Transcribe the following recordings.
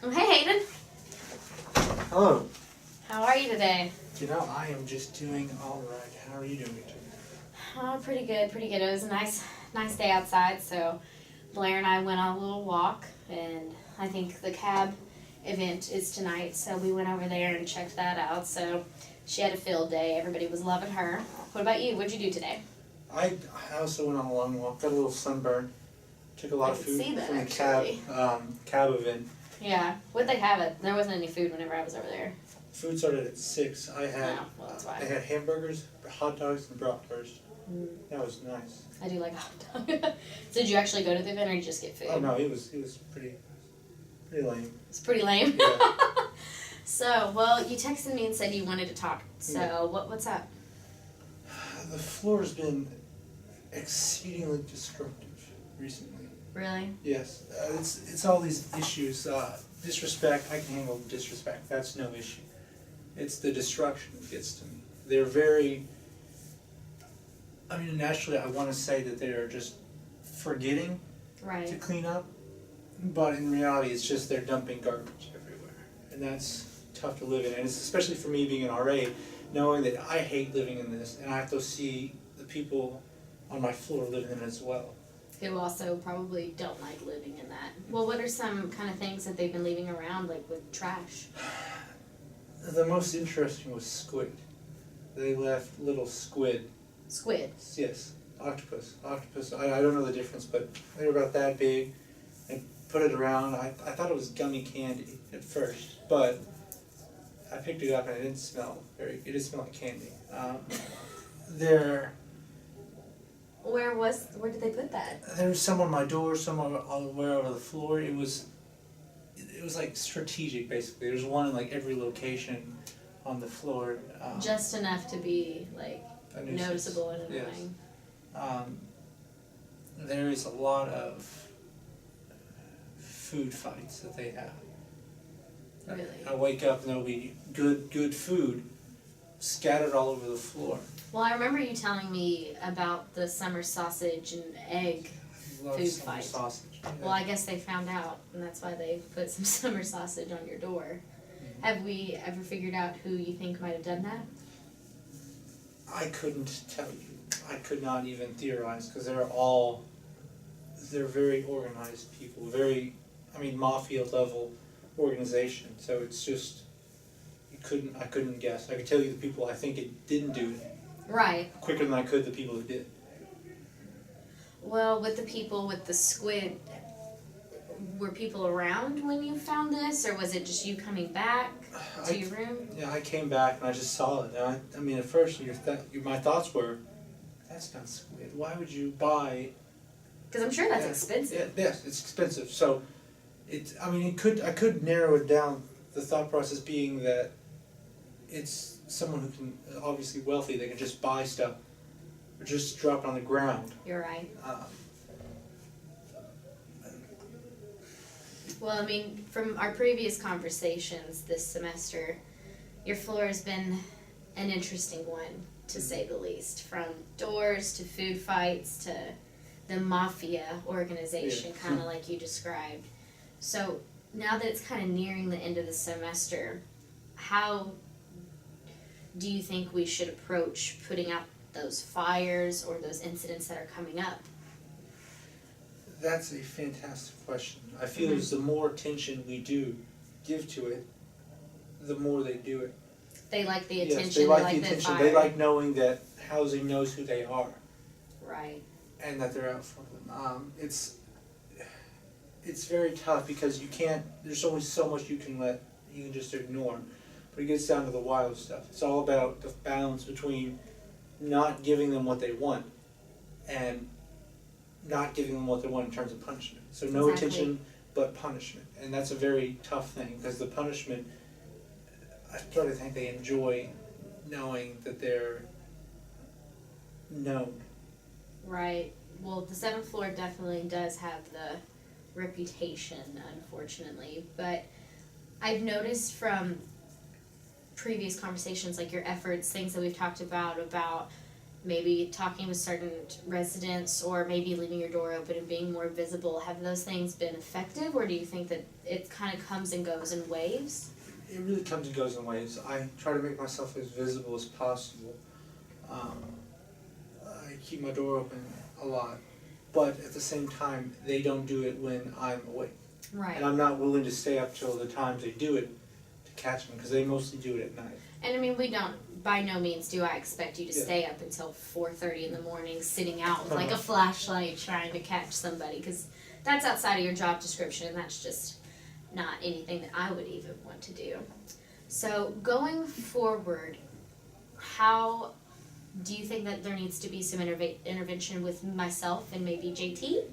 Oh, hey, Hayden. Hello. How are you today? I am just doing all right. How are you doing today? Oh, pretty good, pretty good. It was a nice day outside, so Blair and I went on a little walk, and I think the cab event is tonight, so we went over there and checked that out. So she had a field day. Everybody was loving her. What about you? What'd you do today? I also went on a long walk. Got a little sunburn. Took a lot I of could food see that, from the actually. cab event. Yeah. What'd they have it? There wasn't any food whenever I was over there. Food started at 6. I had Oh, well, that's why. they had hamburgers, hot dogs, and bratwurst. Mm, That was nice. I do like hot dog. So did you actually go to the event, or did you just get food? Oh no, it was pretty lame. It's pretty lame. Yeah. So, well, you texted me and said you wanted to talk. So, Yeah. what's up? The floor's been exceedingly destructive recently. Really? Yes, it's all these issues. Disrespect, I can handle disrespect. That's no issue. It's the destruction that gets to me. They're very. I mean, naturally, I want to say that they are just forgetting to Right. clean up, but in reality, it's just they're dumping garbage everywhere, and that's tough to live in. And it's especially for me being an RA, knowing that I hate living in this, and I have to see the people on my floor living in it as well. Who also probably don't like living in that. Well, what are some kind of things that they've been leaving around, like with trash? The most interesting was squid. They left little squid. Squid. Yes, octopus. Octopus. I don't know the difference, but they were about that big. And put it around. I thought it was gummy candy at first, but I picked it up and it didn't smell very. It did smell like candy. There Where did they put that? was some on my door, some all the way over the floor. It was like strategic basically. There's one in like every location on the floor. Just enough to be like A nuisance. noticeable and Yes. annoying. There is a lot of food fights that they have. Really? I wake up and there'll be good food scattered all over the floor. Well, I remember you telling me about the summer sausage and egg. I love Food summer fight. sausage. Yeah. Well, I guess they found out, and that's why they put some summer sausage on your door. Have we ever figured out who you think might have done that? I couldn't tell you. I could not even theorize because they're very organized people, mafia level organization. So it's just I couldn't guess. I could tell you the people I think it didn't do it Right. quicker than I could the people who did. Well, with the people with the squid, were people around when you found this, or was it just you coming back to your room? Yeah, I came back and I just saw it. And I mean, at first, my thoughts were, that's not squid. Why would you buy? Because I'm sure that's Yeah, expensive. Yeah, yes, it's expensive. So, I could narrow it down. The thought process being that it's someone who can obviously wealthy. They can just buy stuff, or just drop it on the ground. You're right. Um, Well, I mean, from our previous conversations this semester, your floor has been an interesting one, to say the least. From doors to food fights to the mafia organization, Yeah. kind of like you described. So now that it's kind of nearing the end of the semester, how do you think we should approach putting out those fires or those incidents that are coming up? That's a fantastic question. I feel as the more attention we do give to it, the more they do it. They like the Yes, attention, they like the the attention. fire. They like knowing that housing knows who they are Right. and that they're out for them. It's very tough because you can't. There's only so much you can just ignore. But it gets down to the wild stuff. It's all about the balance between not giving them what they want and not giving them what they want in terms of punishment. So no Exactly. attention but punishment, and that's a very tough thing because the punishment. I started to think they enjoy knowing that they're known. Right. Well, the seventh floor definitely does have the reputation, unfortunately. But I've noticed from previous conversations, like your efforts, things that we've talked about maybe talking with certain residents, or maybe leaving your door open and being more visible, have those things been effective, or do you think that it kind of comes and goes in waves? It really comes and goes in waves. I try to make myself as visible as possible. I keep my door open a lot, but at the same time, they don't do it when I'm awake. Right. And I'm not willing to stay up till the times they do it to catch them, because they mostly do it at night. And I mean, we don't, by no means do I expect you to Yeah. stay up until 4:30 in the morning sitting out with like a flashlight trying to catch somebody, because that's outside of your job description, and that's just not anything that I would even want to do. So going forward, how do you think that there needs to be some intervention with myself and maybe JT?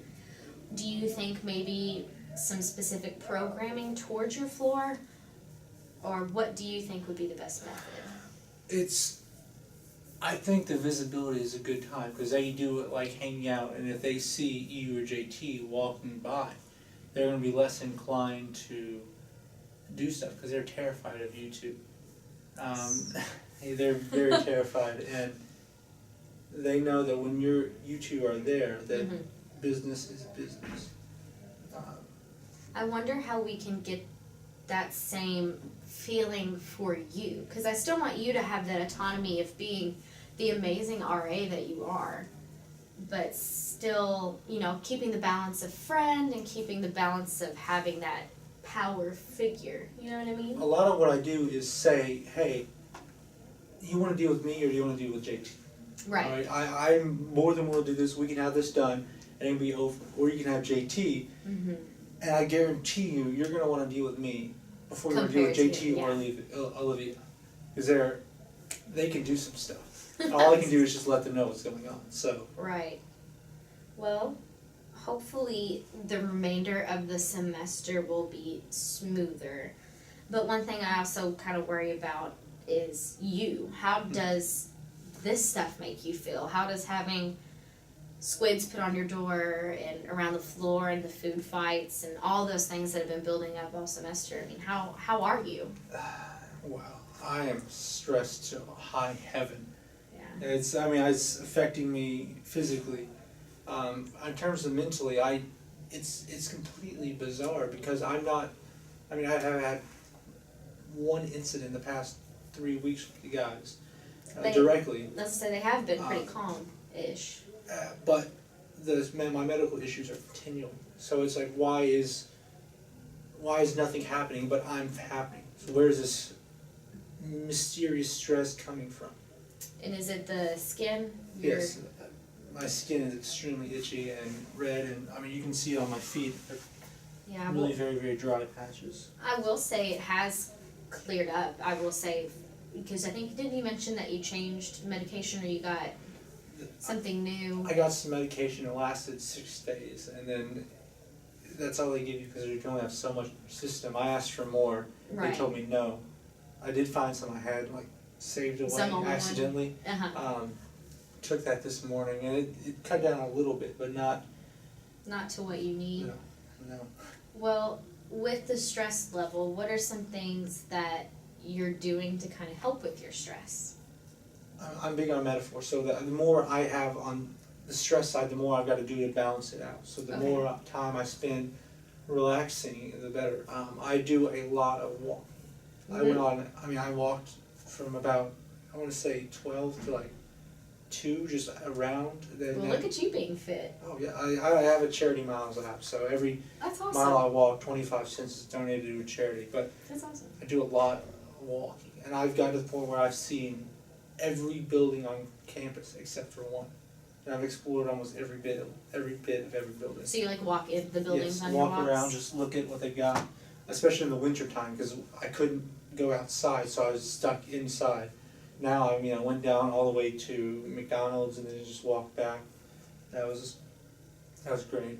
Do you think maybe some specific programming towards your floor? Or what do you think would be the best method? I think the visibility is a good time, because they do it like hanging out, and if they see you or JT walking by, they're going to be less inclined to do stuff, because they're terrified of you two. They're very terrified, and they know that when you two are there, that business is business. I wonder how we can get that same feeling for you, because I still want you to have that autonomy of being the amazing RA that you are, but still, you know, keeping the balance of friend and keeping the balance of having that power figure. You know what I mean? A lot of what I do is say, hey, you want to deal with me or do you want to deal with JT? Right. All right, I'm more than willing to do this. We can have this done and it'll be over. Or you can have JT, and I guarantee you, you're going to want to deal with me before you want to deal with JT or Olivia. Because they can do some stuff. All I can do is just let them know what's going on. So. Right. Well, hopefully the remainder of the semester will be smoother. But one thing I also kind of worry about is you. How does this stuff make you feel? How does having squids put on your door and around the floor and the food fights and all those things that have been building up all semester, I mean, how are you? Wow. I am stressed to high heaven. Yeah. It's affecting me physically. In terms of mentally, it's completely bizarre, because I've had one incident the past 3 weeks with you guys, directly. Let's say they have been pretty calm-ish. But my medical issues are continuing. So it's like, why is nothing happening, but I'm happening? So where's this mysterious stress coming from? And is it the skin? Yes, my skin is extremely itchy and red, and you can see it on my feet. Yeah, Really very, very dry patches. I will say it has cleared up. I will say, because I think, didn't you mention that you changed medication, or you got something new? I got some medication. It lasted 6 days, and then that's all they give you, because you can only have so much in your system. I asked for more. Right. They told me no. I did find some I had saved away accidentally. Took that this morning, and it cut down a little bit, but not to what you need. No. Well, with the stress level, what are some things that you're doing to kind of help with your stress? I'm big on metaphor, so the more I have on the stress side, the more I've got to do to balance it out. So the more time I spend relaxing, the better. I do a lot of walking. I walked from about, I want to say 12 to 2, just around. Look at you being fit. Oh yeah, I have a charity miles app, so every That's awesome. mile I walk, 25 cents is donated to a charity. But that's awesome. I do a lot of walking, and I've gotten to the point where I've seen every building on campus except for one. And I've explored almost every bit of every building. So you walk in the buildings on your walk walks? around, just look at what they got, especially in the winter time, because I couldn't go outside, so I was stuck inside. Now, I went down all the way to McDonald's and then just walked back. That was great.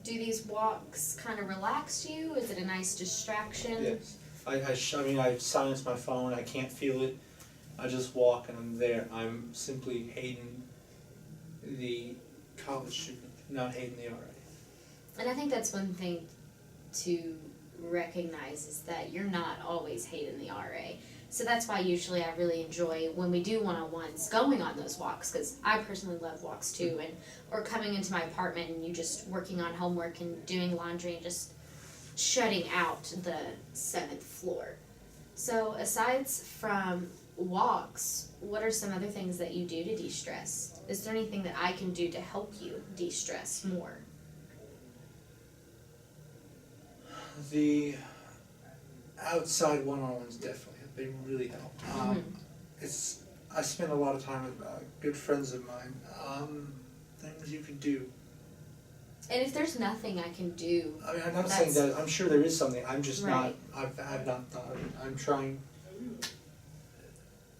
Do these walks kind of relax you? Is it a nice distraction? Yes. I silence my phone. I can't feel it. I just walk and I'm there. I'm simply hating the college student, not hating the RA. And I think that's one thing to recognize, is that you're not always hating the RA. So that's why usually I really enjoy when we do one-on-ones going on those walks, because I personally love walks too, and or coming into my apartment and you just working on homework and doing laundry and just shutting out the 7th floor. So aside from walks, what are some other things that you do to de-stress? Is there anything that I can do to help you de-stress more? The outside one-on-ones definitely they really help. I spend a lot of time with good friends of mine. Things you could do. And if there's nothing I can do, I mean, I'm not saying that. I'm sure there is something. I'm just Right. not. I've not thought of it. I'm trying.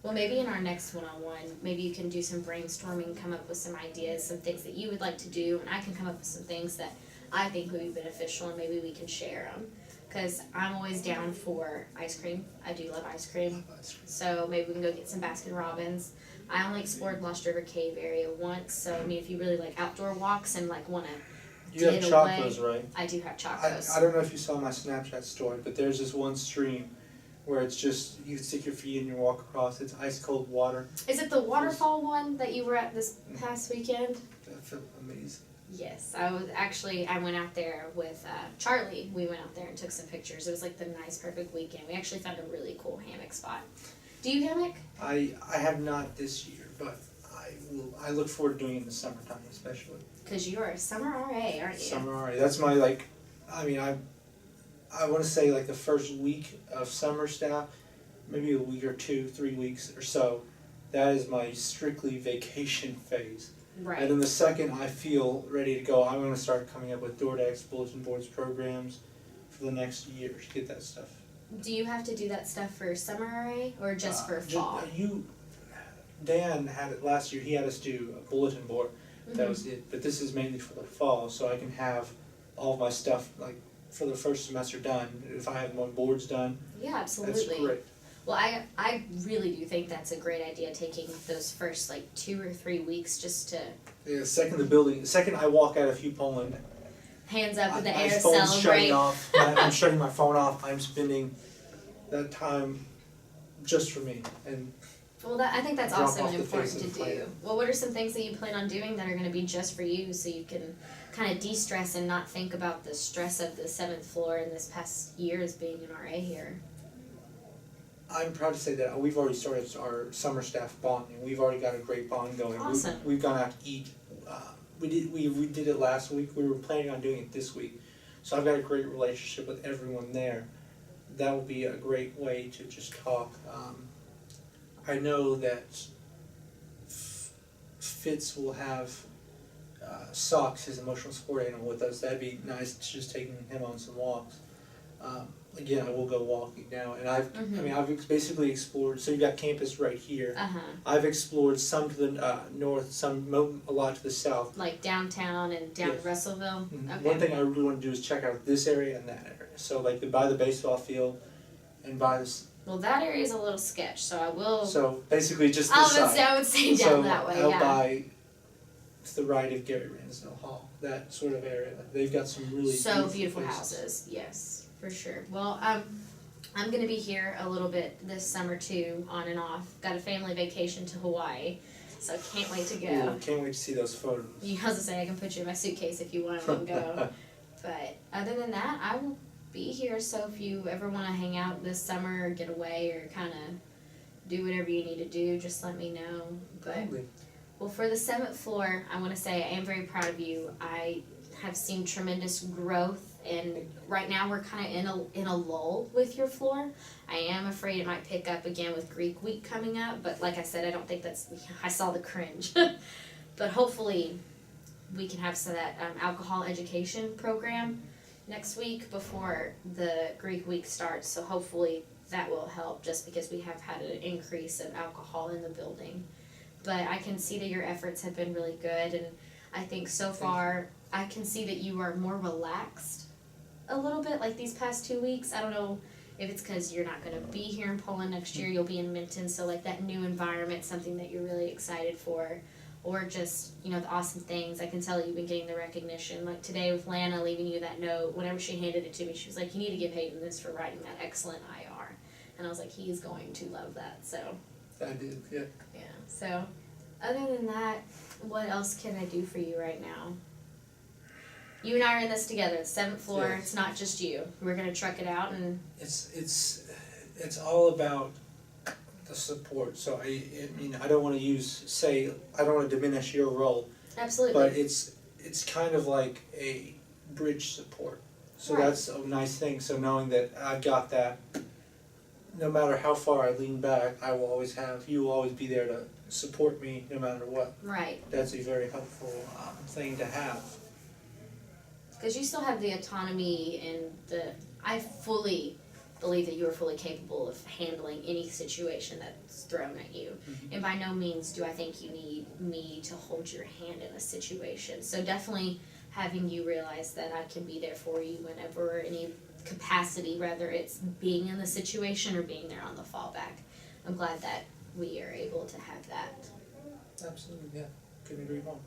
well, maybe in our next one-on-one, maybe you can do some brainstorming, come up with some ideas, some things that you would like to do, and I can come up with some things that I think would be beneficial, and maybe we can share them. Because I'm always down for ice cream. I do love ice cream. So maybe we can go get some Baskin Robbins. I only explored Lost River Cave area once, so I mean, if you really like outdoor walks and like want to You have get chocos, away, right? I do have chocos. I don't know if you saw my Snapchat story, but there's this one stream where it's just you stick your feet in, you walk across. It's ice cold water. Is it the waterfall one that you were at this past weekend? That felt amazing. Yes, I went out there with Charlie. We went out there and took some pictures. It was like the nice, perfect weekend. We actually found a really cool hammock spot. Do you hammock? I have not this year, but I will. I look forward to doing it in the summertime, especially. Because you are a summer RA, aren't you? Summer already. That's my like. I mean, I want to say like the first week of summer staff, maybe a week or 2, 3 weeks or so. That is my strictly vacation phase. Right. And then the second I feel ready to go, I'm going to start coming up with DoorDash bulletin boards programs for the next year to get that stuff. Do you have to do that stuff for summer RA or just for fall? Dan had it last year. He had us do a bulletin board. That was it. But this is mainly for the fall, so I can have all of my stuff like for the first semester done. If I have my boards done, Yeah, absolutely. that's great. Well, I really do think that's a great idea, taking those first like 2 or 3 weeks just to Yeah, the second I walk out of Hugh Poland, hands up with the my air, phone's celebrate. shutting off. I'm shutting my phone off. I'm spending that time just for me. And Well, I think that's Drop also off the important face to of the do. planet. Well, what are some things that you plan on doing that are going to be just for you, so you can kind of de-stress and not think about the stress of the 7th floor and this past year as being an RA here? I'm proud to say that we've already started our summer staff bonding. We've already got a great bond going. Awesome. We've gone out to eat. We did it last week. We were planning on doing it this week. So I've got a great relationship with everyone there. That will be a great way to just talk. I know that Fitz will have Socks, his emotional support animal, with us. That'd be nice, just taking him on some walks. Again, I will go walking now, and I've basically explored. So you've got campus right here. I've explored some to the north, a lot to the south. Like downtown and down Yes. to Russellville? Okay. One thing I really want to do is check out this area and that area. So like by the baseball field, and by this. Well, that area is a little sketch, so I will. So basically, just I this side. would say down that way, out yeah. by to the right of Gary Ransdell Hall, that sort of area. They've got some really So beautiful places. houses, yes, for sure. Well, I'm gonna be here a little bit this summer too, on and off. Got a family vacation to Hawaii, so can't wait to go. Ooh, can't wait to see those photos. You know, as I say, I can put you in my suitcase if you want to go. But other than that, I will be here. So if you ever want to hang out this summer or get away or kind of do whatever you need to do, just let me know. But Probably. well, for the 7th floor, I want to say I am very proud of you. I have seen tremendous growth, and right now we're kind of in a lull with your floor. I am afraid it might pick up again with Greek Week coming up, but like I said, I don't think that's. I saw the cringe, but hopefully we can have some of that alcohol education program next week before the Greek Week starts. So hopefully that will help, just because we have had an increase of alcohol in the building. But I can see that your efforts have been really good, and I think so far I can see that you are more relaxed a little bit, like these past 2 weeks. I don't know if it's because you're not going to be here in Poland next year, you'll be in Minton, so like that new environment, something that you're really excited for, or just, you know, the awesome things. I can tell that you've been getting the recognition. Like today with Lana leaving you that note, whenever she handed it to me, she was like, you need to give Hayden this for writing that excellent IR. And I was like, he is going to love that. So I did, yeah. yeah. So other than that, what else can I do for you right now? You and I are in this together. It's 7th floor. Yes. It's not just you. We're gonna truck it out and It's all about the support. So I mean, I don't want to I don't want to diminish your role, absolutely. but it's kind of like a bridge support. So Right. that's a nice thing. So knowing that I've got that, no matter how far I lean back, you will always be there to support me no matter what. Right. That's a very helpful thing to have. Because you still have the autonomy and I fully believe that you are fully capable of handling any situation that's thrown at you. Mhm. And by no means do I think you need me to hold your hand in a situation. So definitely having you realize that I can be there for you whenever any capacity, whether it's being in the situation or being there on the fallback. I'm glad that we are able to have that. Absolutely, yeah. Couldn't agree more.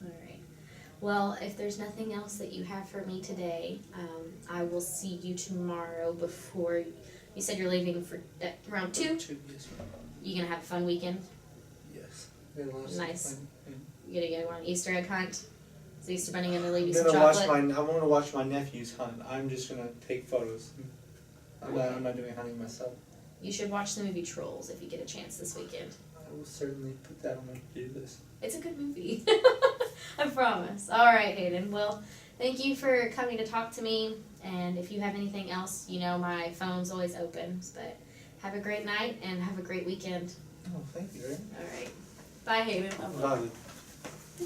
Alright. Well, if there's nothing else that you have for me today, I will see you tomorrow before, you said you're leaving for around 2? 2, yes. You gonna have a fun weekend? Yes. We had a lot of stuff Nice. planned. Yeah. You gonna go on an Easter egg hunt? Is the Easter Bunny gonna leave you I'm some gonna chocolate? I want to watch my nephew's hunt. I'm just gonna take photos. I'm not doing hunting myself. You should watch the movie Trolls if you get a chance this weekend. I will certainly put that on my to-do list. It's a good movie. I promise. Alright, Hayden. Well, thank you for coming to talk to me. And if you have anything else, you know my phone's always open. But have a great night and have a great weekend. Oh, thank you, Ray. Alright. Bye, Hayden. Bye.